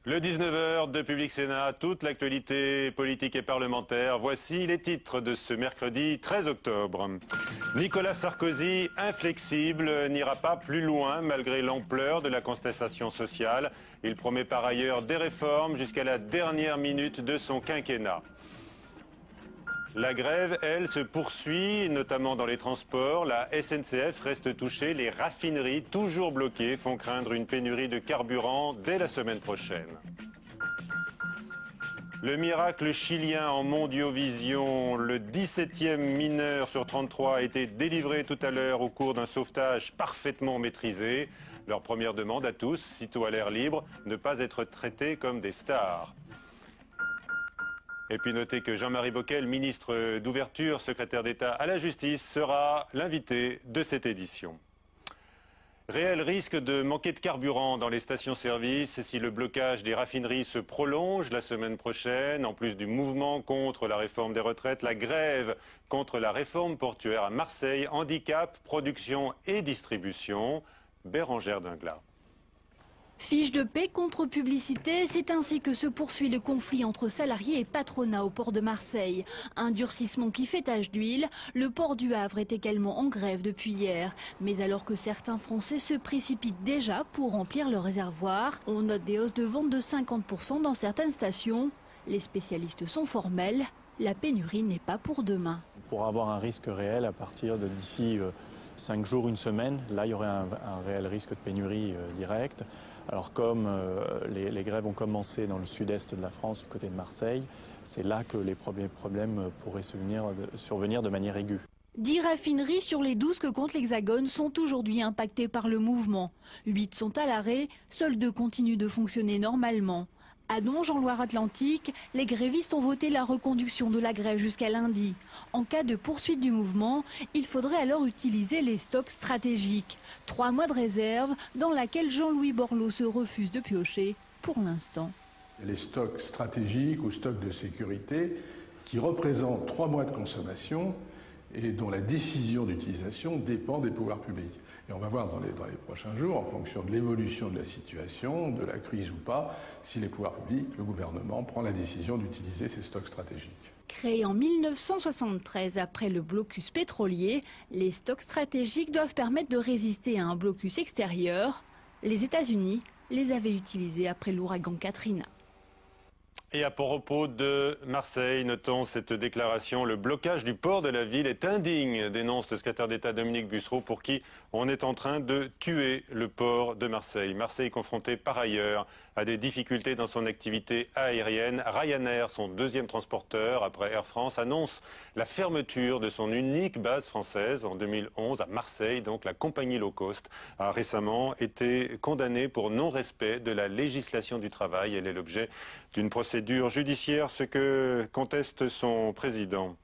Le 19h de Public Sénat, toute l'actualité politique et parlementaire. Voici les titres de ce mercredi 13 octobre. Nicolas Sarkozy, inflexible, n'ira pas plus loin malgré l'ampleur de la contestation sociale. Il promet par ailleurs des réformes jusqu'à la dernière minute de son quinquennat. La grève, elle, se poursuit, notamment dans les transports. La SNCF reste touchée. Les raffineries, toujours bloquées, font craindre une pénurie de carburant dès la semaine prochaine. Le miracle chilien en Mondiovision, le 17e mineur sur 33 a été délivré tout à l'heure au cours d'un sauvetage parfaitement maîtrisé. Leur première demande à tous, sitôt à l'air libre, ne pas être traités comme des stars. Et puis notez que Jean-Marie Bockel, ministre d'Ouverture, secrétaire d'État à la Justice, sera l'invité de cette édition. Réel risque de manquer de carburant dans les stations-service si le blocage des raffineries se prolonge la semaine prochaine. En plus du mouvement contre la réforme des retraites, la grève contre la réforme portuaire à Marseille handicape production et distribution. Bérangère Dinglas. Fiche de paix contre publicité, c'est ainsi que se poursuit le conflit entre salariés et patronat au port de Marseille. Un durcissement qui fait tache d'huile, le port du Havre est également en grève depuis hier. Mais alors que certains Français se précipitent déjà pour remplir leurs réservoirs, on note des hausses de vente de 50% dans certaines stations. Les spécialistes sont formels, la pénurie n'est pas pour demain. Pour avoir un risque réel à partir de d'ici 5 jours, une semaine, là il y aurait un réel risque de pénurie directe. Alors comme les grèves ont commencé dans le sud-est de la France, du côté de Marseille, c'est là que les problèmes pourraient survenir de manière aiguë. 10 raffineries sur les 12 que compte l'Hexagone sont aujourd'hui impactées par le mouvement. 8 sont à l'arrêt, seules 2 continuent de fonctionner normalement. À Donge, en Loire-Atlantique, les grévistes ont voté la reconduction de la grève jusqu'à lundi. En cas de poursuite du mouvement, il faudrait alors utiliser les stocks stratégiques. 3 mois de réserve dans laquelle Jean-Louis Borloo se refuse de piocher pour l'instant. Les stocks stratégiques ou stocks de sécurité qui représentent 3 mois de consommation et dont la décision d'utilisation dépend des pouvoirs publics. Et on va voir dans les prochains jours, en fonction de l'évolution de la situation, de la crise ou pas, si les pouvoirs publics, le gouvernement, prend la décision d'utiliser ces stocks stratégiques. Créés en 1973 après le blocus pétrolier, les stocks stratégiques doivent permettre de résister à un blocus extérieur. Les États-Unis les avaient utilisés après l'ouragan Katrina. Et à propos de Marseille, notons cette déclaration. Le blocage du port de la ville est indigne, dénonce le secrétaire d'État Dominique Bussereau, pour qui on est en train de tuer le port de Marseille. Marseille confronté par ailleurs à des difficultés dans son activité aérienne. Ryanair, son deuxième transporteur après Air France, annonce la fermeture de son unique base française en 2011 à Marseille. Donc la compagnie low cost a récemment été condamnée pour non-respect de la législation du travail. Elle est l'objet d'une procédure judiciaire, ce que conteste son président.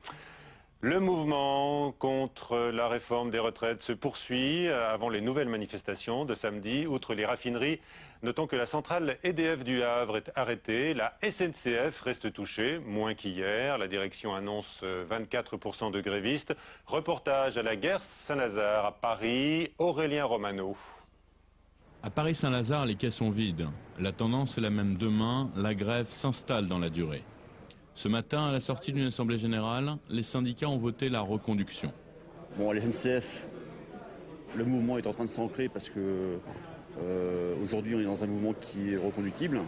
Le mouvement contre la réforme des retraites se poursuit avant les nouvelles manifestations de samedi. Outre les raffineries, notons que la centrale EDF du Havre est arrêtée. La SNCF reste touchée, moins qu'hier. La direction annonce 24% de grévistes. Reportage à la gare Saint-Lazare à Paris, Aurélien Romano. À Paris-Saint-Lazare, les quais sont vides. La tendance est la même demain, la grève s'installe dans la durée. Ce matin, à la sortie d'une assemblée générale, les syndicats ont voté la reconduction. Bon, à la SNCF, le mouvement est en train de s'ancrer parce que aujourd'hui on est dans un mouvement qui est reconductible.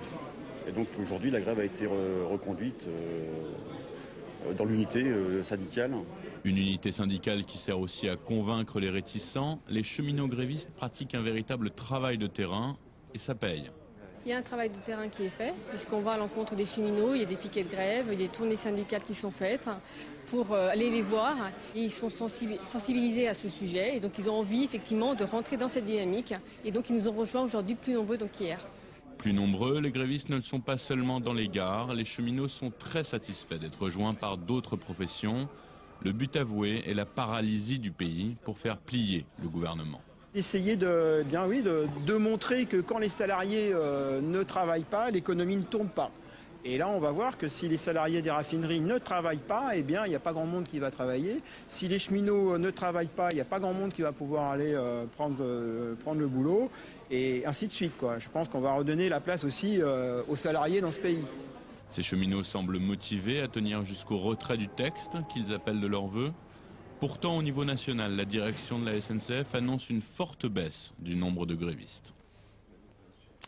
Et donc aujourd'hui la grève a été reconduite dans l'unité syndicale. Une unité syndicale qui sert aussi à convaincre les réticents. Les cheminots grévistes pratiquent un véritable travail de terrain et ça paye. Il y a un travail de terrain qui est fait, puisqu'on va à l'encontre des cheminots, il y a des piquets de grève, il y a des tournées syndicales qui sont faites pour aller les voir. Et ils sont sensibilisés à ce sujet et donc ils ont envie effectivement de rentrer dans cette dynamique. Et donc ils nous ont rejoints aujourd'hui plus nombreux qu'hier. Plus nombreux, les grévistes ne le sont pas seulement dans les gares. Les cheminots sont très satisfaits d'être rejoints par d'autres professions. Le but avoué est la paralysie du pays pour faire plier le gouvernement. Essayer de montrer que quand les salariés ne travaillent pas, l'économie ne tourne pas. Et là, on va voir que si les salariés des raffineries ne travaillent pas, eh bien, il n'y a pas grand monde qui va travailler. Si les cheminots ne travaillent pas, il n'y a pas grand monde qui va pouvoir aller prendre le boulot, et ainsi de suite, quoi. Je pense qu'on va redonner la place aussi aux salariés dans ce pays. Ces cheminots semblent motivés à tenir jusqu'au retrait du texte qu'ils appellent de leur vœu. Pourtant, au niveau national, la direction de la SNCF annonce une forte baisse du nombre de grévistes.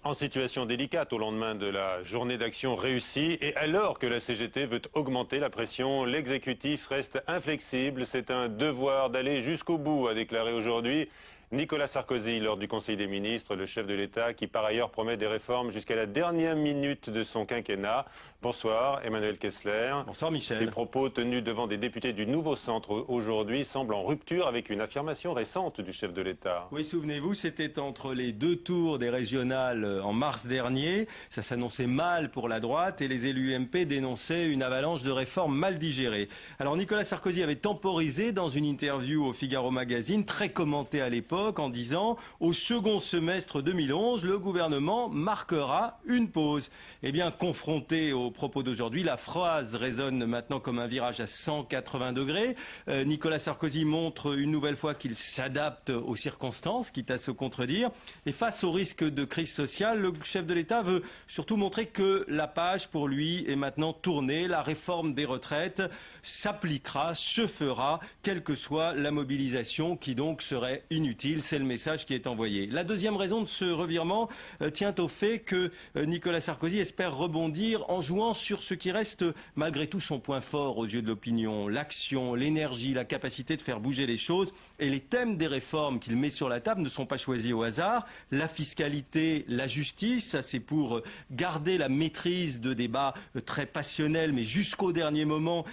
En situation délicate au lendemain de la journée d'action réussie et alors que la CGT veut augmenter la pression, l'exécutif reste inflexible. C'est un devoir d'aller jusqu'au bout, a déclaré aujourd'hui Nicolas Sarkozy lors du Conseil des ministres, le chef de l'État qui par ailleurs promet des réformes jusqu'à la dernière minute de son quinquennat. Bonsoir Emmanuel Kessler. Bonsoir Michel. Ces propos tenus devant des députés du Nouveau Centre aujourd'hui semblent en rupture avec une affirmation récente du chef de l'État. Oui, souvenez-vous, c'était entre les deux tours des régionales en mars dernier. Ça s'annonçait mal pour la droite et les élus UMP dénonçaient une avalanche de réformes mal digérées. Alors Nicolas Sarkozy avait temporisé dans une interview au Figaro Magazine, très commentée à l'époque, en disant « Au second semestre 2011, le gouvernement marquera une pause ». Eh bien, confronté aux propos d'aujourd'hui, la phrase résonne maintenant comme un virage à 180 degrés. Nicolas Sarkozy montre une nouvelle fois qu'il s'adapte aux circonstances, quitte à se contredire. Et face au risque de crise sociale, le chef de l'État veut surtout montrer que la page pour lui est maintenant tournée. La réforme des retraites s'appliquera, se fera, quelle que soit la mobilisation qui donc serait inutile. C'est le message qui est envoyé. La deuxième raison de ce revirement tient au fait que Nicolas Sarkozy espère rebondir en jouant sur ce qui reste malgré tout son point fort aux yeux de l'opinion, l'action, l'énergie, la capacité de faire bouger les choses. Et les thèmes des réformes qu'il met sur la table ne sont pas choisis au hasard. La fiscalité, la justice, ça c'est pour garder la maîtrise de débats très passionnels, mais jusqu'au dernier moment,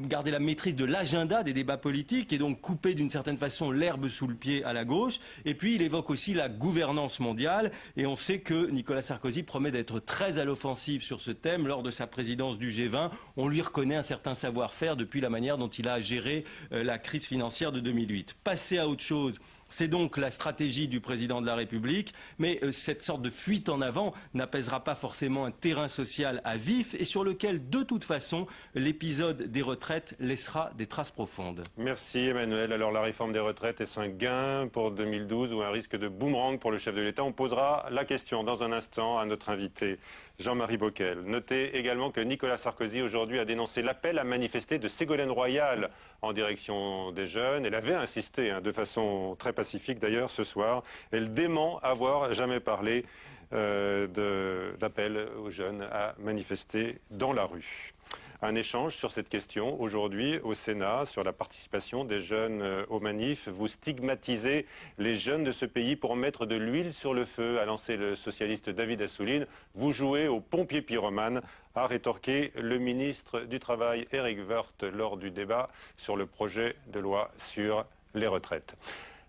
garder la maîtrise de l'agenda des débats politiques et donc couper d'une certaine façon l'herbe sous le pied à la gauche. Et puis il évoque aussi la gouvernance mondiale et on sait que Nicolas Sarkozy promet d'être très à l'offensive sur ce thème lors de sa présidence du G20. On lui reconnaît un certain savoir-faire depuis la manière dont il a géré la crise financière de 2008. Passer à autre chose. C'est donc la stratégie du président de la République, mais cette sorte de fuite en avant n'apaisera pas forcément un terrain social à vif et sur lequel, de toute façon, l'épisode des retraites laissera des traces profondes. Merci Emmanuel. Alors la réforme des retraites, est-ce un gain pour 2012 ou un risque de boomerang pour le chef de l'État? On posera la question dans un instant à notre invité Jean-Marie Bockel. Notez également que Nicolas Sarkozy aujourd'hui a dénoncé l'appel à manifester de Ségolène Royal en direction des jeunes. Elle avait insisté de façon très pacifique d'ailleurs ce soir. Elle dément avoir jamais parlé d'appel aux jeunes à manifester dans la rue. Un échange sur cette question aujourd'hui au Sénat, sur la participation des jeunes aux manifs. Vous stigmatisez les jeunes de ce pays pour mettre de l'huile sur le feu, a lancé le socialiste David Assouline. Vous jouez au pompier pyromane, a rétorqué le ministre du Travail Éric Woerth lors du débat sur le projet de loi sur les retraites.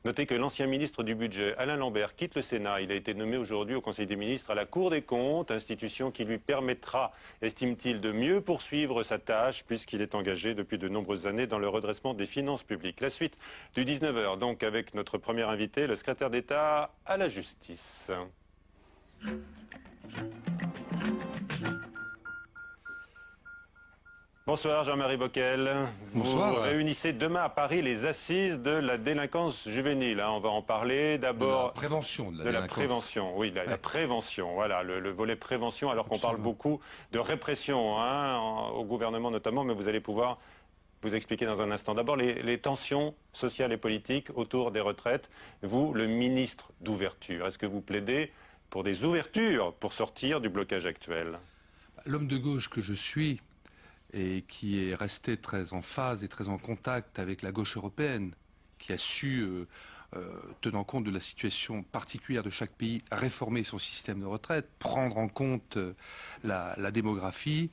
Notez que l'ancien ministre du Budget, Alain Lambert, quitte le Sénat. Il a été nommé aujourd'hui au Conseil des ministres à la Cour des comptes, institution qui lui permettra, estime-t-il, de mieux poursuivre sa tâche puisqu'il est engagé depuis de nombreuses années dans le redressement des finances publiques. La suite du 19h, donc avec notre premier invité, le secrétaire d'État à la justice. Bonsoir Jean-Marie Bockel. Bonsoir. Vous réunissez demain à Paris les assises de la délinquance juvénile. On va en parler d'abord. De la prévention de la délinquance. Prévention, oui, la prévention. Voilà, le volet prévention, alors qu'on parle beaucoup de répression au gouvernement notamment, mais vous allez pouvoir vous expliquer dans un instant. D'abord, les tensions sociales et politiques autour des retraites. Vous, le ministre d'ouverture, est-ce que vous plaidez pour des ouvertures pour sortir du blocage actuel? L'homme de gauche que je suis, et qui est resté très en phase et très en contact avec la gauche européenne, qui a su, tenant compte de la situation particulière de chaque pays, réformer son système de retraite, prendre en compte la démographie,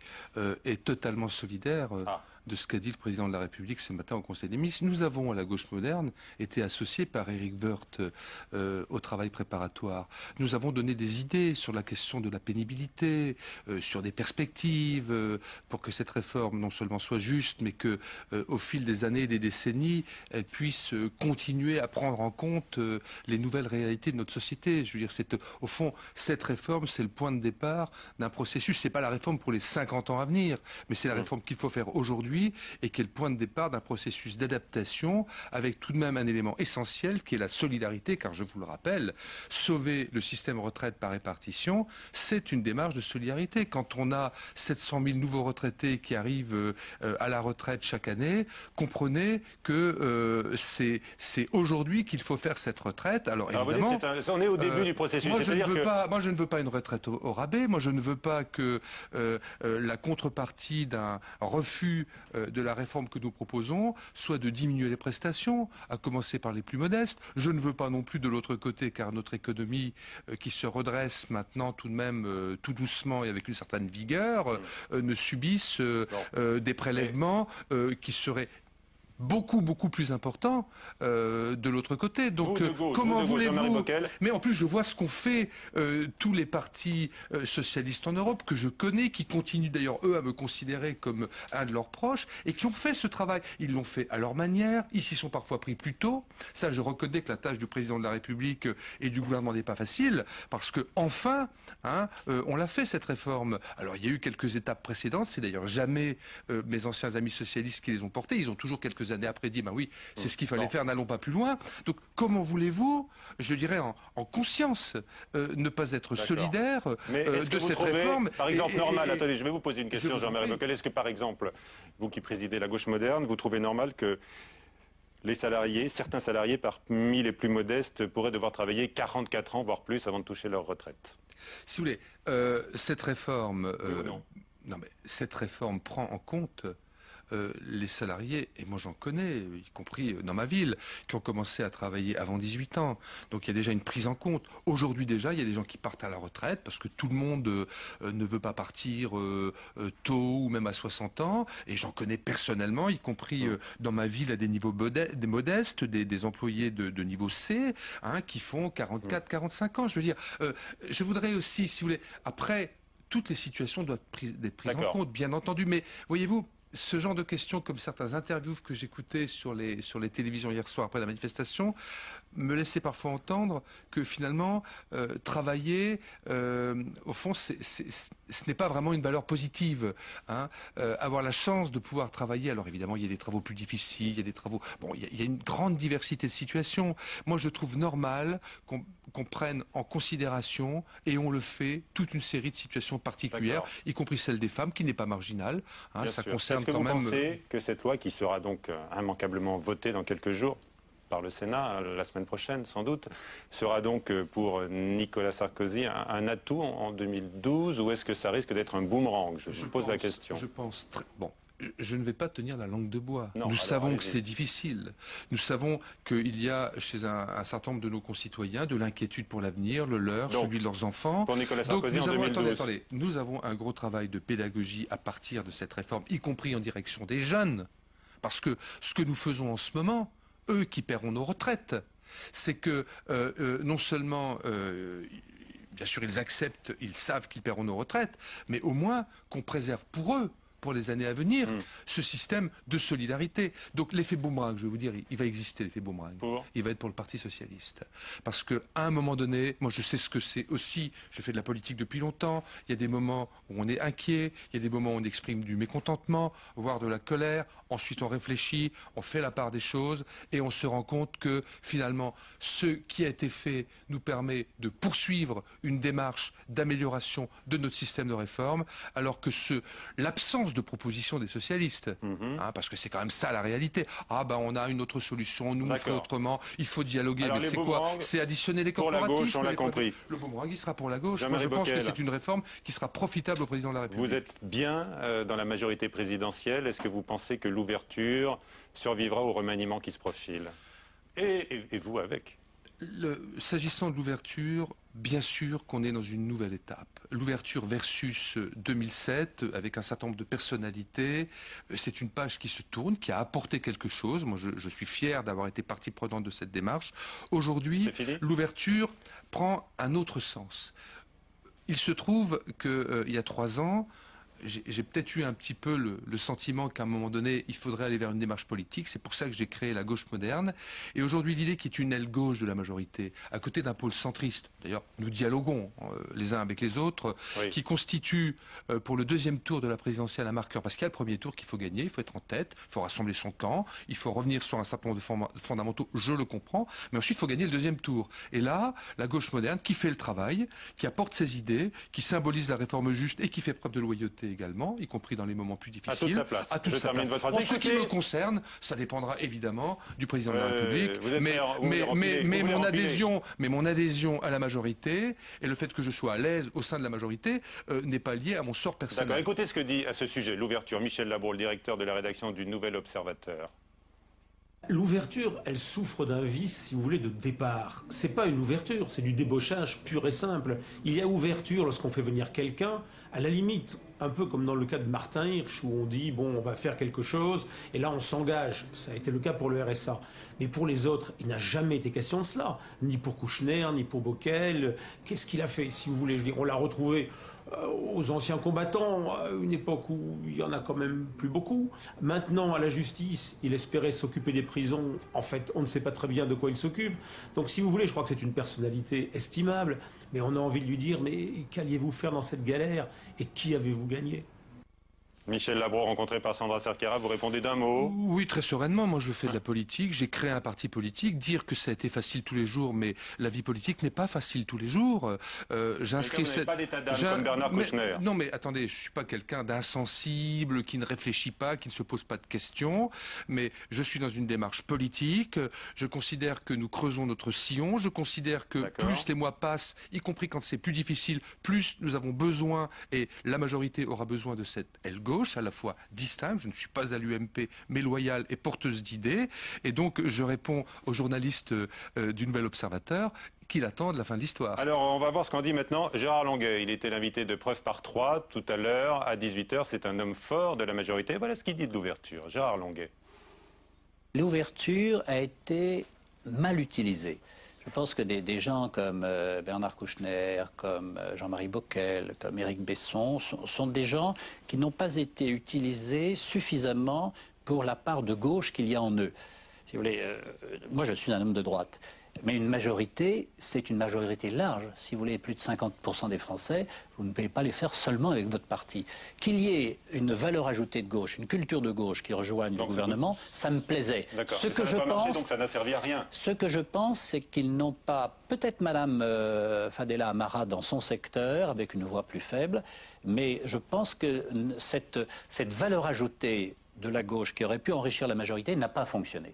est totalement solidaire de ce qu'a dit le président de la République ce matin au Conseil des ministres. Nous avons, à la gauche moderne, été associés par Éric Woerth au travail préparatoire. Nous avons donné des idées sur la question de la pénibilité, sur des perspectives, pour que cette réforme non seulement soit juste, mais que, au fil des années et des décennies, elle puisse continuer à prendre en compte les nouvelles réalités de notre société. Je veux dire, au fond, cette réforme, c'est le point de départ d'un processus. C'est pas la réforme pour les 50 ans à venir, mais c'est la réforme qu'il faut faire aujourd'hui et qui est le point de départ d'un processus d'adaptation avec tout de même un élément essentiel qui est la solidarité, car je vous le rappelle, sauver le système retraite par répartition, c'est une démarche de solidarité. Quand on a 700 000 nouveaux retraités qui arrivent à la retraite chaque année, comprenez que c'est aujourd'hui qu'il faut faire cette retraite. Alors évidemment, on est au début du processus. Moi, je ne veux pas une retraite au rabais. Moi, je ne veux pas que la contrepartie d'un refus de la réforme que nous proposons soit de diminuer les prestations, à commencer par les plus modestes. Je ne veux pas non plus de l'autre côté, car notre économie qui se redresse maintenant tout de même tout doucement et avec une certaine vigueur, ne subisse des prélèvements qui seraient beaucoup plus important de l'autre côté. Donc comment voulez-vous... Mais en plus, je vois ce qu'ont fait tous les partis socialistes en Europe, que je connais, qui continuent d'ailleurs, eux, à me considérer comme un de leurs proches, et qui ont fait ce travail. Ils l'ont fait à leur manière, ils s'y sont parfois pris plus tôt. Ça, je reconnais que la tâche du président de la République et du gouvernement n'est pas facile, parce que enfin, on l'a fait, cette réforme. Alors, il y a eu quelques étapes précédentes, c'est d'ailleurs jamais mes anciens amis socialistes qui les ont portées, ils ont toujours quelques années après dit, ben oui, c'est ce qu'il fallait faire, n'allons pas plus loin. Donc comment voulez-vous, je dirais en conscience, ne pas être solidaire de cette réforme? Par exemple, normal, attendez, je vais vous poser une question, Jean-Marie Bockel. Est-ce que par exemple, vous qui présidez la gauche moderne, vous trouvez normal que les salariés, certains salariés parmi les plus modestes, pourraient devoir travailler 44 ans, voire plus, avant de toucher leur retraite? Si vous voulez, cette réforme, non, mais cette réforme prend en compte les salariés, et moi j'en connais, y compris dans ma ville, qui ont commencé à travailler avant 18 ans. Donc il y a déjà une prise en compte. Aujourd'hui déjà, il y a des gens qui partent à la retraite parce que tout le monde ne veut pas partir tôt ou même à 60 ans. Et j'en connais personnellement, y compris dans ma ville à des niveaux modestes, des employés de niveau C, qui font 44, 45 ans. Je veux dire, je voudrais aussi, si vous voulez, après, toutes les situations doivent être prises en compte, bien entendu. Mais voyez-vous, ce genre de questions, comme certains interviews que j'écoutais sur les télévisions hier soir après la manifestation, me laissaient parfois entendre que finalement, travailler, au fond, ce n'est pas vraiment une valeur positive. Avoir la chance de pouvoir travailler, alors évidemment, il y a des travaux plus difficiles, il y a des travaux... Bon, il y a une grande diversité de situations. Moi, je trouve normal qu'on prenne en considération, et on le fait, toute une série de situations particulières, y compris celle des femmes, qui n'est pas marginale. Ça concerne quand même... Est-ce que vous pensez que cette loi, qui sera donc immanquablement votée dans quelques jours par le Sénat, la semaine prochaine sans doute, sera donc pour Nicolas Sarkozy un atout en 2012, ou est-ce que ça risque d'être un boomerang? Je pose la question. Je pense... Bon. Je ne vais pas tenir la langue de bois. Non, nous savons que c'est difficile. Nous savons qu'il y a chez un certain nombre de nos concitoyens de l'inquiétude pour l'avenir, le leur, celui de leurs enfants. Pour Nicolas Sarkozy, en 2012. Attendez, nous avons un gros travail de pédagogie à partir de cette réforme, y compris en direction des jeunes. Parce que ce que nous faisons en ce moment, eux qui paieront nos retraites, c'est que non seulement... bien sûr, ils acceptent, ils savent qu'ils paieront nos retraites, mais au moins qu'on préserve pour eux, pour les années à venir, ce système de solidarité. Donc l'effet boomerang, je vais vous dire, il va exister l'effet boomerang. Il va être pour le Parti Socialiste. Parce qu'à un moment donné, moi je sais ce que c'est aussi, je fais de la politique depuis longtemps, il y a des moments où on est inquiet, il y a des moments où on exprime du mécontentement, voire de la colère, ensuite on réfléchit, on fait la part des choses, et on se rend compte que finalement, ce qui a été fait nous permet de poursuivre une démarche d'amélioration de notre système de réforme, alors que l'absence de propositions des socialistes, parce que c'est quand même ça la réalité. On a une autre solution, nous ferait autrement, il faut dialoguer. Alors, mais c'est quoi? C'est additionner les corporatismes. Pour la gauche, on l'a compris. Le boomerang, il sera pour la gauche. Moi, je pense que c'est une réforme qui sera profitable au président de la République. Vous êtes bien dans la majorité présidentielle. Est-ce que vous pensez que l'ouverture survivra au remaniement qui se profile? Et vous avec? S'agissant de l'ouverture, bien sûr qu'on est dans une nouvelle étape. L'ouverture versus 2007, avec un certain nombre de personnalités, c'est une page qui se tourne, qui a apporté quelque chose. Moi, je suis fier d'avoir été partie prenante de cette démarche. Aujourd'hui, l'ouverture prend un autre sens. Il se trouve qu'il y a 3 ans, j'ai peut-être eu un petit peu le sentiment qu'à un moment donné, il faudrait aller vers une démarche politique. C'est pour ça que j'ai créé la gauche moderne. Et aujourd'hui, l'idée qui est une aile gauche de la majorité, à côté d'un pôle centriste, d'ailleurs, nous dialoguons les uns avec les autres, qui constitue pour le 2e tour de la présidentielle un marqueur. Parce qu'il y a le premier tour qu'il faut gagner, il faut être en tête, il faut rassembler son camp, il faut revenir sur un certain nombre de fondamentaux, je le comprends, mais ensuite il faut gagner le 2e tour. Et là, la gauche moderne qui fait le travail, qui apporte ses idées, qui symbolise la réforme juste et qui fait preuve de loyauté également, y compris dans les moments plus difficiles. À toute sa place. À toute sa place. En ce qui me concerne, ça dépendra évidemment du président de la République. Mais mon adhésion à la majorité et le fait que je sois à l'aise au sein de la majorité n'est pas lié à mon sort personnel. D'accord. Écoutez ce que dit à ce sujet l'ouverture Michel Labro, le directeur de la rédaction du Nouvel Observateur. L'ouverture, elle souffre d'un vice, si vous voulez, de départ. C'est pas une ouverture, c'est du débauchage pur et simple. Il y a ouverture lorsqu'on fait venir quelqu'un, à la limite, un peu comme dans le cas de Martin Hirsch, où on dit, bon, on va faire quelque chose, et là on s'engage. Ça a été le cas pour le RSA. Mais pour les autres, il n'a jamais été question de cela. Ni pour Kouchner, ni pour Bockel. Qu'est-ce qu'il a fait, si vous voulez? Je veux dire, on l'a retrouvé aux anciens combattants, à une époque où il y en a quand même plus beaucoup. Maintenant, à la justice, il espérait s'occuper des prisons. En fait, on ne sait pas très bien de quoi il s'occupe. Donc, si vous voulez, je crois que c'est une personnalité estimable. Mais on a envie de lui dire, mais qu'alliez-vous faire dans cette galère? Et qui avez-vous gagné? Michel Labro, rencontré par Sandra Cerquera, vous répondez d'un mot? Oui, très sereinement. Moi, je fais de la politique. J'ai créé un parti politique. Dire que ça a été facile tous les jours, mais la vie politique n'est pas facile tous les jours. J'inscris cette... pas d'état d'âme comme Bernard Kouchner. Non, mais attendez, je suis pas quelqu'un d'insensible, qui ne réfléchit pas, qui ne se pose pas de questions. Mais je suis dans une démarche politique. Je considère que nous creusons notre sillon. Je considère que plus les mois passent, y compris quand c'est plus difficile, plus nous avons besoin, et la majorité aura besoin de cette aile gauche, à la fois distincte, je ne suis pas à l'UMP, mais loyale et porteuse d'idées. Et donc, je réponds aux journalistes du Nouvel Observateur qu'il attend de la fin de l'histoire. Alors, on va voir ce qu'en dit maintenant Gérard Longuet. Il était l'invité de Preuve par 3 tout à l'heure, à 18 h. C'est un homme fort de la majorité. Voilà ce qu'il dit de l'ouverture. Gérard Longuet. L'ouverture a été mal utilisée. Je pense que des gens comme Bernard Kouchner, comme Jean-Marie Bockel, comme Éric Besson sont des gens qui n'ont pas été utilisés suffisamment pour la part de gauche qu'il y a en eux. Si vous voulez, moi je suis un homme de droite. Mais une majorité, c'est une majorité large. Si vous voulez plus de 50% des Français, vous ne pouvez pas les faire seulement avec votre parti. Qu'il y ait une valeur ajoutée de gauche, une culture de gauche qui rejoigne le gouvernement, ça me plaisait. Ce que je pense, donc ça n'a servi à rien. Ce que je pense, c'est qu'ils n'ont pas, peut-être Madame Fadela Amara dans son secteur, avec une voix plus faible, mais je pense que cette valeur ajoutée de la gauche qui aurait pu enrichir la majorité n'a pas fonctionné.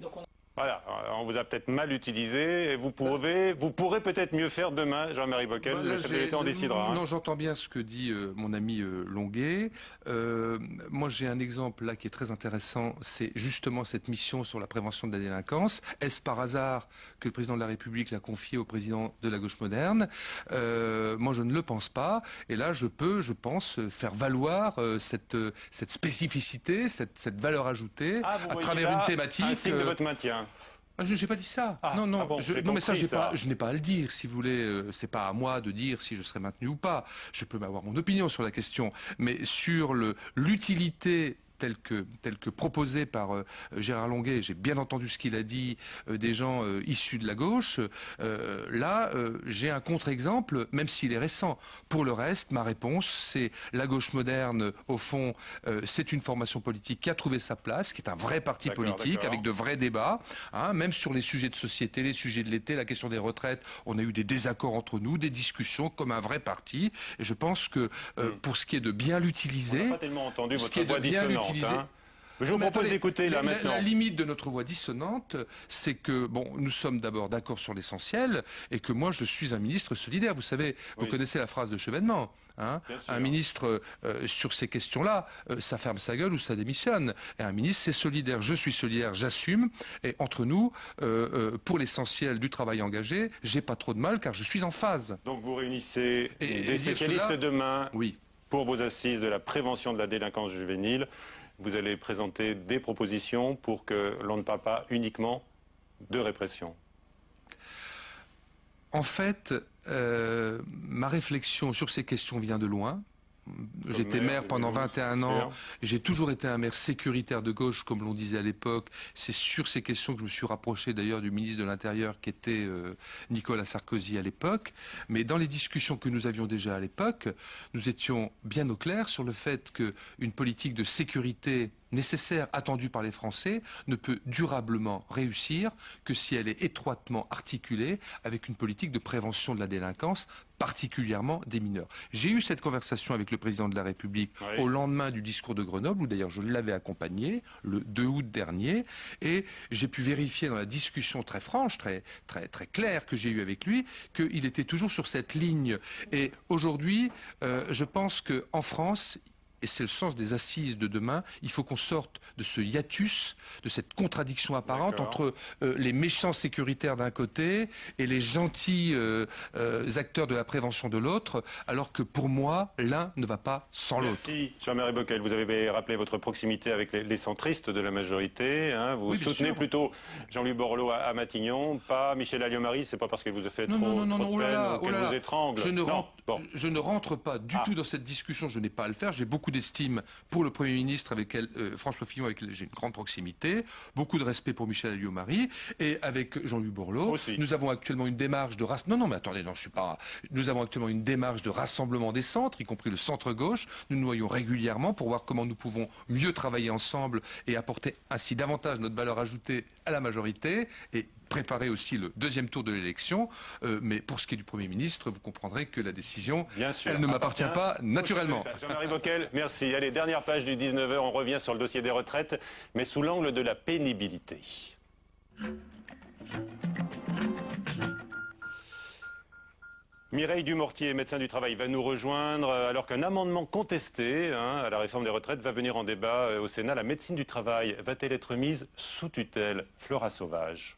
Voilà, on vous a peut-être mal utilisé et vous pourrez peut-être mieux faire demain, Jean-Marie Bockel, le chef de l'État en décidera. Non, j'entends bien ce que dit mon ami Longuet. Moi, j'ai un exemple là qui est très intéressant, c'est justement cette mission sur la prévention de la délinquance. Est-ce par hasard que le président de la République l'a confié au président de la gauche moderne? Moi, je ne le pense pas. Et là, je pense, faire valoir cette spécificité, cette valeur ajoutée à travers une thématique. Un signe de votre maintien. Je n'ai pas dit ça. Non, mais ça, je n'ai pas à le dire, si vous voulez. C'est pas à moi de dire si je serai maintenu ou pas. Je peux avoir mon opinion sur la question, mais sur l'utilité telle que proposée par Gérard Longuet, j'ai bien entendu ce qu'il a dit des gens issus de la gauche. Là, j'ai un contre-exemple, même s'il est récent. Pour le reste, ma réponse, c'est la gauche moderne, au fond, c'est une formation politique qui a trouvé sa place, qui est un vrai parti politique, avec de vrais débats, hein, même sur les sujets de société, les sujets de l'été, la question des retraites, on a eu des désaccords entre nous, des discussions comme un vrai parti. Et je pense que pour ce qui est de bien l'utiliser... On n'a pas tellement entendu votre voix dissonante. Je vous propose d'écouter là maintenant. La limite de notre voix dissonante, c'est que nous sommes d'abord d'accord sur l'essentiel et que moi je suis un ministre solidaire. Vous savez, vous connaissez la phrase de Chevènement. Hein. Un ministre, sur ces questions-là, ça ferme sa gueule ou ça démissionne. Et un ministre, c'est solidaire. Je suis solidaire, j'assume. Et entre nous, pour l'essentiel du travail engagé, j'ai pas trop de mal car je suis en phase. Donc vous réunissez des spécialistes demain pour vos assises de la prévention de la délinquance juvénile. Vous allez présenter des propositions pour que l'on ne parle pas uniquement de répression. En fait, ma réflexion sur ces questions vient de loin. J'étais maire pendant 21 ans, j'ai toujours été un maire sécuritaire de gauche, comme l'on disait à l'époque. C'est sur ces questions que je me suis rapproché d'ailleurs du ministre de l'Intérieur qui était Nicolas Sarkozy à l'époque. Mais dans les discussions que nous avions déjà à l'époque, nous étions bien au clair sur le fait qu'une politique de sécurité nécessaire, attendue par les Français, ne peut durablement réussir que si elle est étroitement articulée avec une politique de prévention de la délinquance, particulièrement des mineurs. J'ai eu cette conversation avec le président de la République au lendemain du discours de Grenoble, où d'ailleurs je l'avais accompagné le 2 août dernier, et j'ai pu vérifier dans la discussion très franche, très claire que j'ai eue avec lui, qu'il était toujours sur cette ligne. Et aujourd'hui, je pense qu'en France, et c'est le sens des assises de demain, il faut qu'on sorte de ce hiatus, de cette contradiction apparente entre les méchants sécuritaires d'un côté et les gentils acteurs de la prévention de l'autre, alors que pour moi, l'un ne va pas sans l'autre. Merci, Jean-Marie Bockel. Vous avez rappelé votre proximité avec les centristes de la majorité. Hein. Vous soutenez plutôt Jean-Louis Borloo à Matignon, pas Michel Alliot-Marie. C'est pas parce qu'il vous a fait trop de peine ou qu'elle vous étrangle. Je ne rentre pas du tout dans cette discussion, je n'ai pas à le faire. J'ai beaucoup d'estime pour le Premier ministre, avec François Fillon, avec qui j'ai une grande proximité, beaucoup de respect pour Michel Alliot-Marie, et avec Jean-Louis Borloo. Nous avons actuellement une démarche de Nous avons actuellement une démarche de rassemblement des centres, y compris le centre-gauche. Nous nous voyons régulièrement pour voir comment nous pouvons mieux travailler ensemble et apporter ainsi davantage notre valeur ajoutée à la majorité et préparer aussi le deuxième tour de l'élection. Mais pour ce qui est du Premier ministre, vous comprendrez que la décision, elle ne m'appartient pas naturellement. Jean-Marie Bockel, merci. Allez, dernière page du 19h, on revient sur le dossier des retraites, mais sous l'angle de la pénibilité. Mireille Dumortier, médecin du travail, va nous rejoindre alors qu'un amendement contesté à la réforme des retraites va venir en débat au Sénat. La médecine du travail va-t-elle être mise sous tutelle? Flora Sauvage.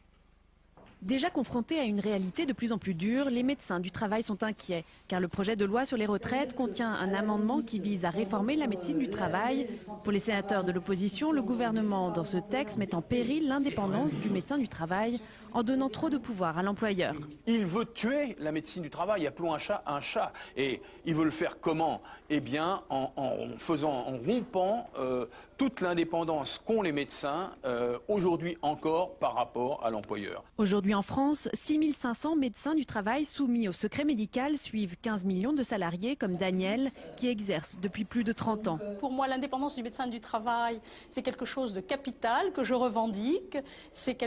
Déjà confrontés à une réalité de plus en plus dure, les médecins du travail sont inquiets, car le projet de loi sur les retraites contient un amendement qui vise à réformer la médecine du travail. Pour les sénateurs de l'opposition, le gouvernement, dans ce texte, met en péril l'indépendance du médecin du travail en donnant trop de pouvoir à l'employeur. Il veut tuer la médecine du travail, appelons un chat un chat. Et il veut le faire comment? Eh bien, en rompant toute l'indépendance qu'ont les médecins, aujourd'hui encore, par rapport à l'employeur. Aujourd'hui en France, 6500 médecins du travail soumis au secret médical suivent 15 millions de salariés comme Daniel, qui exerce depuis plus de 30 ans. Pour moi, l'indépendance du médecin du travail, c'est quelque chose de capital que je revendique. C'est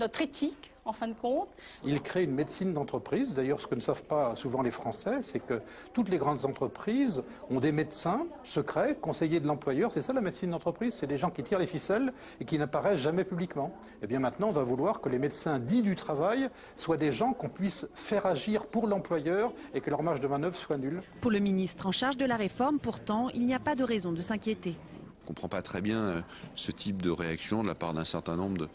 notre éthique, en fin de compte. Il crée une médecine d'entreprise. D'ailleurs, ce que ne savent pas souvent les Français, c'est que toutes les grandes entreprises ont des médecins secrets, conseillers de l'employeur. C'est ça la médecine d'entreprise, c'est des gens qui tirent les ficelles et qui n'apparaissent jamais publiquement. Et bien maintenant, on va vouloir que les médecins dits du travail soient des gens qu'on puisse faire agir pour l'employeur et que leur marge de manœuvre soit nulle. Pour le ministre en charge de la réforme, pourtant, il n'y a pas de raison de s'inquiéter. On ne comprend pas très bien ce type de réaction de la part d'un certain nombre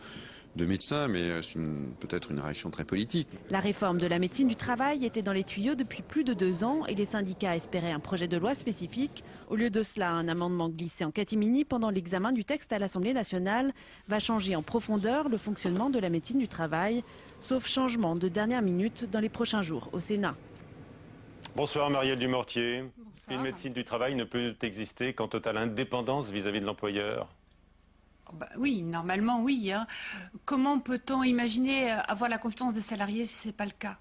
de médecins, mais c'est peut-être une réaction très politique. La réforme de la médecine du travail était dans les tuyaux depuis plus de 2 ans et les syndicats espéraient un projet de loi spécifique. Au lieu de cela, un amendement glissé en catimini pendant l'examen du texte à l'Assemblée nationale va changer en profondeur le fonctionnement de la médecine du travail, sauf changement de dernière minute dans les prochains jours au Sénat. Bonsoir Marielle Dumortier. Bonsoir. Une médecine du travail ne peut exister qu'en totale indépendance vis-à-vis de l'employeur. Oui, normalement oui. Comment peut-on imaginer avoir la confiance des salariés si ce n'est pas le cas?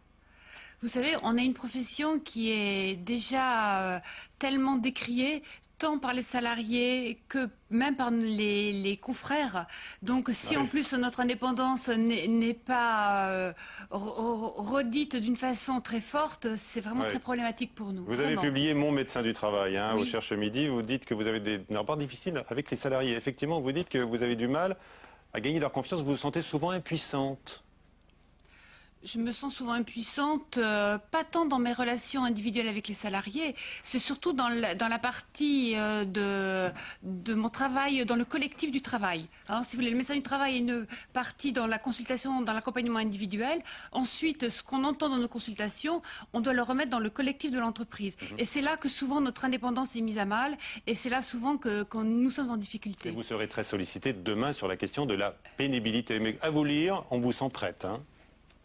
Vous savez, on a une profession qui est déjà tellement décriée, tant par les salariés que même par les confrères. Donc si en plus notre indépendance n'est pas redite d'une façon très forte, c'est vraiment très problématique pour nous. Vous avez publié Mon médecin du travail au Cherche Midi. Vous dites que vous avez des rapports difficiles avec les salariés. Effectivement, vous dites que vous avez du mal à gagner leur confiance. Vous vous sentez souvent impuissante. Je me sens souvent impuissante, pas tant dans mes relations individuelles avec les salariés, c'est surtout dans la partie de mon travail, dans le collectif du travail. Alors, si vous voulez, le médecin du travail a une partie dans la consultation, dans l'accompagnement individuel. Ensuite, ce qu'on entend dans nos consultations, on doit le remettre dans le collectif de l'entreprise. Et c'est là que souvent notre indépendance est mise à mal, et c'est là souvent que nous sommes en difficulté. Et vous serez très sollicité demain sur la question de la pénibilité. Mais à vous lire, on vous sent prête, hein,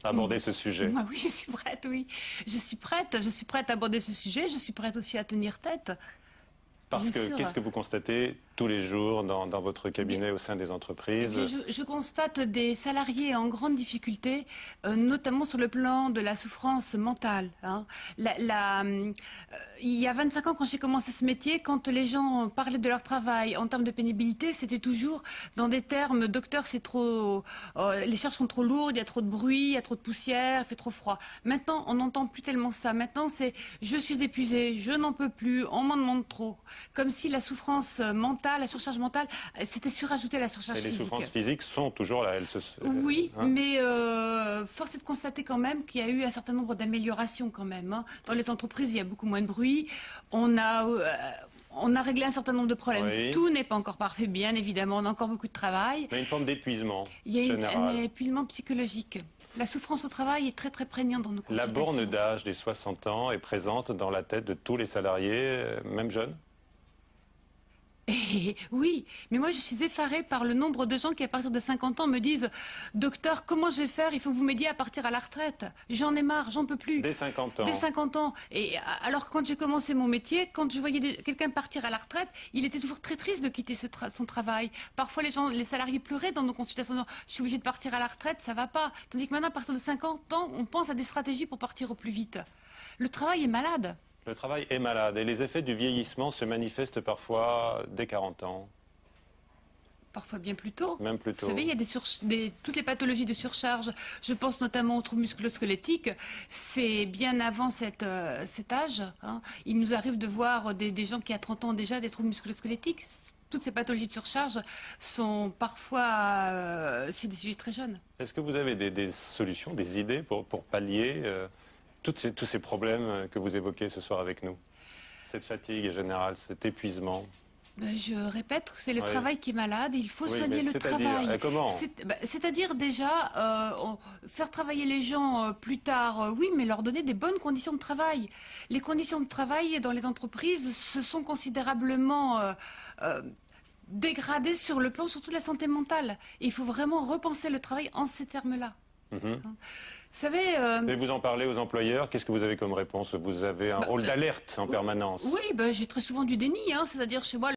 à aborder ce sujet. Moi, oui, je suis prête, oui. Je suis prête à aborder ce sujet, je suis prête aussi à tenir tête. Parce que qu'est-ce que vous constatez tous les jours dans votre cabinet au sein des entreprises? Je constate des salariés en grande difficulté, notamment sur le plan de la souffrance mentale. Hein. Il y a 25 ans, quand j'ai commencé ce métier, quand les gens parlaient de leur travail en termes de pénibilité, c'était toujours dans des termes « docteur, c'est trop... les charges sont trop lourdes, il y a trop de bruit, il y a trop de poussière, il fait trop froid ». Maintenant, on n'entend plus tellement ça. Maintenant, c'est « je suis épuisé, je n'en peux plus, on m'en demande trop ». Comme si la souffrance mentale, la surcharge mentale, c'était surajouté à la surcharge physique. Et les souffrances physiques sont toujours là. Oui, hein, mais force est de constater quand même qu'il y a eu un certain nombre d'améliorations quand même. Hein. Dans les entreprises, il y a beaucoup moins de bruit. On a réglé un certain nombre de problèmes. Oui. Tout n'est pas encore parfait, bien évidemment. On a encore beaucoup de travail. Mais une forme d'épuisement général. Il y a un épuisement psychologique. La souffrance au travail est très très prégnante dans nos consultations. La borne d'âge des 60 ans est présente dans la tête de tous les salariés, même jeunes? Et oui, mais moi je suis effarée par le nombre de gens qui à partir de 50 ans me disent « Docteur, comment je vais faire? Il faut que vous m'aidiez à partir à la retraite. J'en ai marre, j'en peux plus. » Dès 50 ans. Dès 50 ans. Et alors quand j'ai commencé mon métier, quand je voyais quelqu'un partir à la retraite, il était toujours très triste de quitter son travail. Parfois les salariés pleuraient dans nos consultations. « Je suis obligé de partir à la retraite, ça va pas. » Tandis que maintenant, à partir de 50 ans, on pense à des stratégies pour partir au plus vite. Le travail est malade. Le travail est malade et les effets du vieillissement se manifestent parfois dès 40 ans. Parfois bien plus tôt. Même plus tôt. Vous savez, il y a toutes les pathologies de surcharge. Je pense notamment aux troubles musculo-squelettiques. C'est bien avant cet âge. Hein. Il nous arrive de voir des gens qui à 30 ans ont déjà des troubles musculo-squelettiques. Toutes ces pathologies de surcharge sont parfois chez des sujets très jeunes. Est-ce que vous avez des solutions, des idées pour pallier tous ces problèmes que vous évoquez ce soir avec nous? Cette fatigue générale, cet épuisement? Je répète que c'est le travail qui est malade et il faut oui, soigner le travail. Comment? C'est-à-dire déjà faire travailler les gens plus tard, oui, mais leur donner des bonnes conditions de travail. Les conditions de travail dans les entreprises se sont considérablement dégradées sur le plan surtout de la santé mentale. Et il faut vraiment repenser le travail en ces termes-là. Vous savez, et vous en parlez aux employeurs, qu'est-ce que vous avez comme réponse? Vous avez un rôle d'alerte en permanence. Oui, j'ai très souvent du déni, hein, c'est-à-dire chez moi...